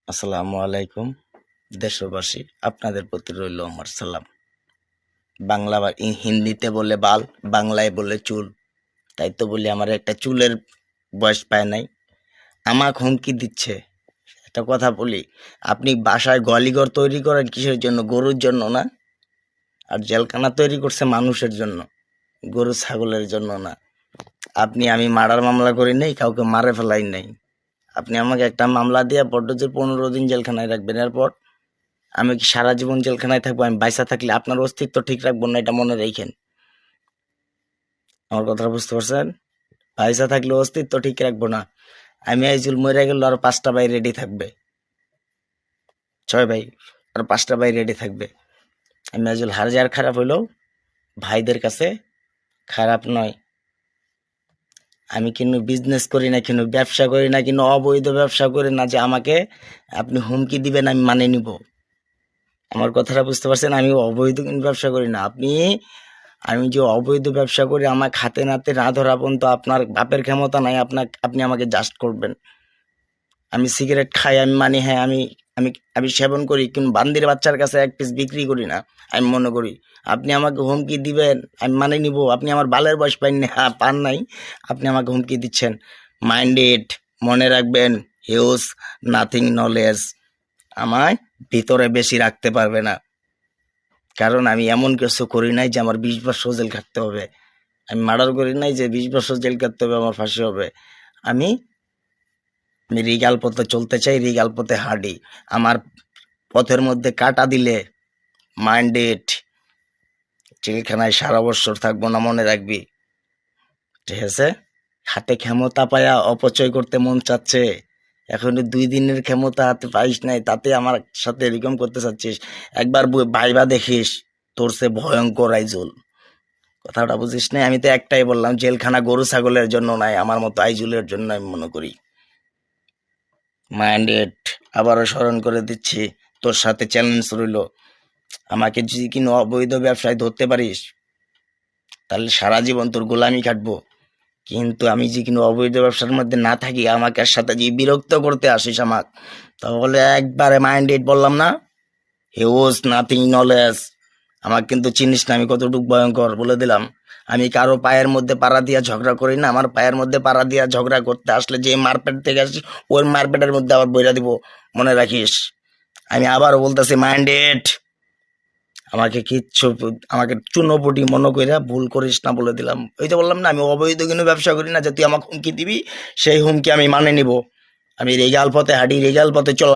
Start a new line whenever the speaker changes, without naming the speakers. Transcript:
আসসালামু আলাইকুম দেশবাসী, আপনাদের প্রতি রইল আমার সালাম। বাংলা বা হিন্দিতে বলে বাল, বাংলায় বলে চুল। তাই তো বলি আমার একটা চুলের বয়স পায় নাই, আমাকে হুমকি দিচ্ছে। একটা কথা বলি, আপনি বাসায় গলিঘর তৈরি করেন কিসের জন্য? গরুর জন্য না? আর জেলখানা তৈরি করছে মানুষের জন্য, গরু ছাগলের জন্য না। আমি মার্ডার মামলা করি নাই, কাউকে মারে ফেলাই নাই। আপনি আমাকে একটা মামলা দিয়ে বড্ড জোর 15 দিন জেলখানায় রাখবেন, এরপর আমি কি সারা জীবন জেলখানায় থাকবো? আমি বাইসা থাকলে আপনার অস্তিত্ব ঠিক রাখবো না, এটা মনে রাখেন। আমার কথা বুঝতে পারছেন? বাইসা থাকলে অস্তিত্ব ঠিক রাখবো না। আমি আইজুল মরে গেল আর 5টা ভাই রেডি থাকবে, 6 ভাই আর 5টা ভাই রেডি থাকবে। আমি আইজুল হাজার খারাপ হইলেও ভাইদের কাছে খারাপ নয়। আমি কিন্তু বিজনেস করি না, কিন্তু ব্যবসা করি না, কিন্তু অবৈধ ব্যবসা করি না যে আমাকে আপনি হুমকি দিবেন আমি মানে নিব। আমার কথাটা বুঝতে পারছেন? আমি অবৈধ কিন্তু ব্যবসা করি না। আমি যে অবৈধ ব্যবসা করি, আমার হাতে নাতে না ধরা পর্যন্ত আপনার বাপের ক্ষমতা নাই আপনি আমাকে জাস্ট করবেন। আমি সিগারেট খাই, আমি মানি, হ্যাঁ আমি আমি আমি সেবন করি, কিন্তু বান্দির বাচ্চার কাছে এক পিস বিক্রি করি না। আমি মনে করি আপনি আমাকে হুমকি দিবেন, আমি মানে নিব। আপনি আমার বালের বয়স পান না, পান নাই, আপনি আমাকে হুমকি দিচ্ছেন। মাইন্ডেড, মনে রাখবেন, হিউজ নাথিং নলেজ আমায় ভিতরে বেশি রাখতে পারবে না। কারণ আমি এমন কিছু করি নাই যে আমার 20 বছর জেল খাটতে হবে। আমি মার্ডার করি নাই যে 20 বছর জেল কাটতে হবে, আমার ফাঁসি হবে। আমি আমি রিগাল পথে চলতে চাই, রিগাল পথে হাঁটি। আমার পথের মধ্যে কাটা দিলে মাইন্ডেড, জেলখানায় সারা বছর থাকবো না, মনে রাখবি, ঠিক আছে? হাতে ক্ষমতা পায়া অপচয় করতে মন চাচ্ছে। এখন 2 দিনের ক্ষমতা হাতে পাইস নাই, তাতে আমার সাথে এরকম করতে চাচ্ছিস? একবার ভাইবা দেখিস, তোর সে ভয়ঙ্কর আইজুল। কথাটা বুঝিস না? আমি তো একটাই বললাম, জেলখানা গরু ছাগলের জন্য নাই, আমার মতো আইজুলের জন্য আমি মনে করি। মাইন্ডেড, আবারও স্মরণ করে দিচ্ছি, তোর সাথে চ্যালেঞ্জ রইল। আমাকে যদি কিনো অবৈধ ব্যবসায় ধরতে পারিস, তাহলে সারা জীবন তোর গোলামি কাটবো। কিন্তু আমি যে কিনো অবৈধ ব্যবসার মধ্যে না থাকি, আমাকে সাথে যে বিরক্ত করতে আসিস আমাকে, তাহলে একবারে মাইন্ডেড বললাম না, হিউজ নাথিং নলেজ। আমাকে কিন্তু চিনিস না আমি কতটুকু ভয়ঙ্কর, বলে দিলাম। আমি কারো পায়ের মধ্যে পাড়া দিয়া ঝগড়া করি না। আমার পায়ের মধ্যে পাড়া দিয়া ঝগড়া করতে আসলে যে মারপেট থেকে আসি, ওই মারপেটের মধ্যে আবার বইরা দিব, মনে রাখিস। আমি আবারও বলতেছি, মাইন্ডেড, আমাকে চুনোপুটি মনে কইরা ভুল করিস না, বলে দিলাম। ওই তো বললাম না, আমি অবৈধ কোনো ব্যবসা করি না যে তুই আমাকে হুমকি দিবি, সেই হুমকি আমি মানে নিব। আমি রেগাল পথে হাঁটি, রেগাল পথে চল।